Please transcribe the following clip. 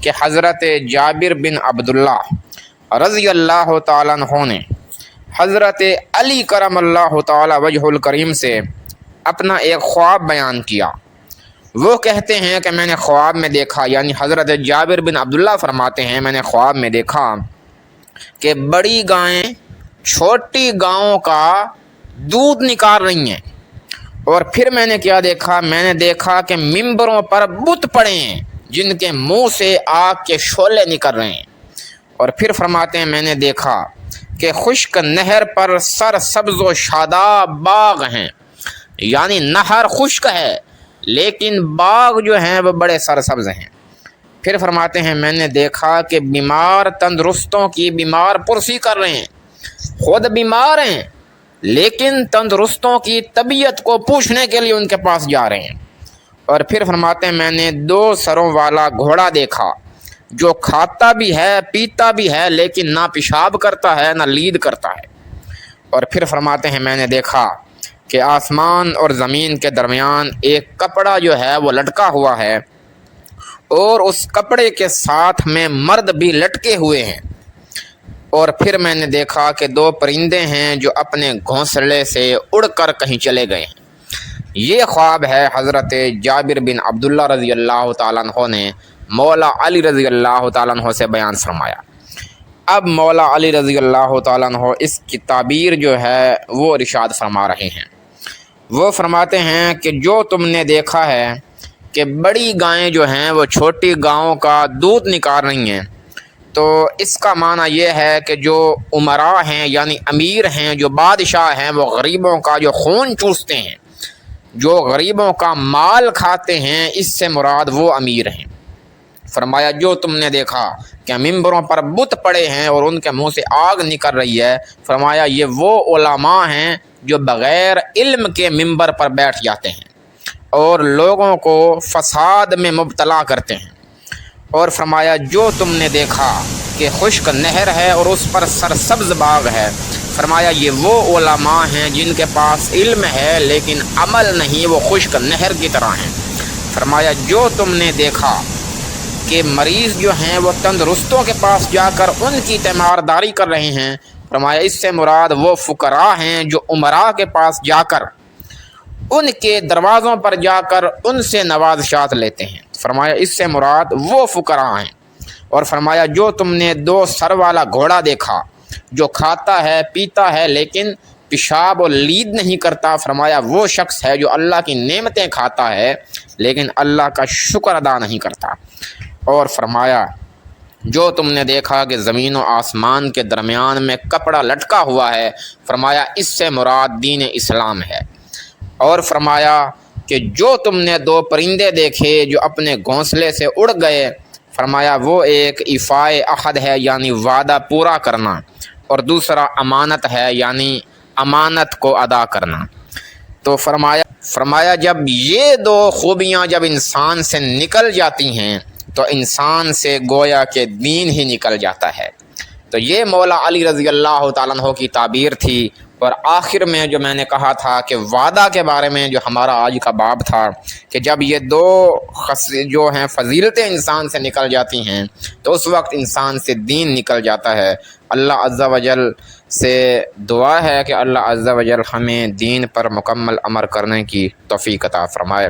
کہ حضرت جابر بن عبداللہ رضی اللہ تعالیٰ عنہ نے حضرت علی کرم اللہ تعالیٰ وجہ الکریم سے اپنا ایک خواب بیان کیا۔ وہ کہتے ہیں کہ میں نے خواب میں دیکھا، یعنی حضرت جابر بن عبداللہ فرماتے ہیں میں نے خواب میں دیکھا کہ بڑی گائیں چھوٹی گاؤں کا دودھ نکال رہی ہیں، اور پھر میں نے کیا دیکھا؟ میں نے دیکھا کہ ممبروں پر بت پڑے ہیں جن کے منہ سے آگ کے شعلے نکل رہے ہیں، اور پھر فرماتے ہیں میں نے دیکھا کہ خشک نہر پر سر سبز و شاداب باغ ہیں، یعنی نہر خشک ہے لیکن باغ جو ہیں وہ بڑے سرسبز ہیں۔ پھر فرماتے ہیں میں نے دیکھا کہ بیمار تندرستوں کی بیمار پرسی کر رہے ہیں، خود بیمار ہیں لیکن تندرستوں کی طبیعت کو پوچھنے کے لیے ان کے پاس جا رہے ہیں۔ اور پھر فرماتے ہیں میں نے 2 سروں والا گھوڑا دیکھا جو کھاتا بھی ہے پیتا بھی ہے لیکن نہ پیشاب کرتا ہے نہ لید کرتا ہے۔ اور پھر فرماتے ہیں میں نے دیکھا کہ آسمان اور زمین کے درمیان ایک کپڑا جو ہے وہ لٹکا ہوا ہے، اور اس کپڑے کے ساتھ میں مرد بھی لٹکے ہوئے ہیں۔ اور پھر میں نے دیکھا کہ 2 پرندے ہیں جو اپنے گھونسلے سے اڑ کر کہیں چلے گئے ہیں۔ یہ خواب ہے حضرت جابر بن عبداللہ رضی اللہ تعالیٰ عنہ نے مولا علی رضی اللہ تعالیٰ عنہ سے بیان فرمایا۔ اب مولا علی رضی اللہ تعالیٰ عنہ اس کی تعبیر جو ہے وہ ارشاد فرما رہے ہیں۔ وہ فرماتے ہیں کہ جو تم نے دیکھا ہے کہ بڑی گائیں جو ہیں وہ چھوٹی گاؤں کا دودھ نکال رہی ہیں، تو اس کا معنی یہ ہے کہ جو امراء ہیں یعنی امیر ہیں، جو بادشاہ ہیں، وہ غریبوں کا جو خون چوستے ہیں، جو غریبوں کا مال کھاتے ہیں، اس سے مراد وہ امیر ہیں۔ فرمایا جو تم نے دیکھا کہ ممبروں پر بت پڑے ہیں اور ان کے منہ سے آگ نکل رہی ہے، فرمایا یہ وہ علماء ہیں جو بغیر علم کے ممبر پر بیٹھ جاتے ہیں اور لوگوں کو فساد میں مبتلا کرتے ہیں۔ اور فرمایا جو تم نے دیکھا کہ خشک نہر ہے اور اس پر سرسبز باغ ہے، فرمایا یہ وہ علماء ہیں جن کے پاس علم ہے لیکن عمل نہیں، وہ خشک نہر کی طرح ہیں۔ فرمایا جو تم نے دیکھا کہ مریض جو ہیں وہ تندرستوں کے پاس جا کر ان کی تیمارداری کر رہے ہیں، فرمایا اس سے مراد وہ فقراء ہیں جو امراء کے پاس جا کر ان کے دروازوں پر جا کر ان سے نوازشات لیتے ہیں، فرمایا اس سے مراد وہ فقراء ہیں۔ اور فرمایا جو تم نے 2 سر والا گھوڑا دیکھا جو کھاتا ہے پیتا ہے لیکن پیشاب و لید نہیں کرتا، فرمایا وہ شخص ہے جو اللہ کی نعمتیں کھاتا ہے لیکن اللہ کا شکر ادا نہیں کرتا۔ اور فرمایا جو تم نے دیکھا کہ زمین و آسمان کے درمیان میں کپڑا لٹکا ہوا ہے، فرمایا اس سے مراد دین اسلام ہے۔ اور فرمایا کہ جو تم نے 2 پرندے دیکھے جو اپنے گھونسلے سے اڑ گئے، فرمایا وہ ایک ایفائے عہد ہے یعنی وعدہ پورا کرنا، اور دوسرا امانت ہے یعنی امانت کو ادا کرنا۔ تو فرمایا جب یہ 2 خوبیاں جب انسان سے نکل جاتی ہیں تو انسان سے گویا کہ دین ہی نکل جاتا ہے۔ تو یہ مولا علی رضی اللہ تعالیٰ عنہ کی تعبیر تھی۔ اور آخر میں جو میں نے کہا تھا کہ وعدہ کے بارے میں جو ہمارا آج کا باب تھا کہ جب یہ 2 جو ہیں فضیلتیں انسان سے نکل جاتی ہیں تو اس وقت انسان سے دین نکل جاتا ہے۔ اللہ عز و جل سے دعا ہے کہ اللہ عز و جل ہمیں دین پر مکمل عمل کرنے کی توفیق عطا فرمائے۔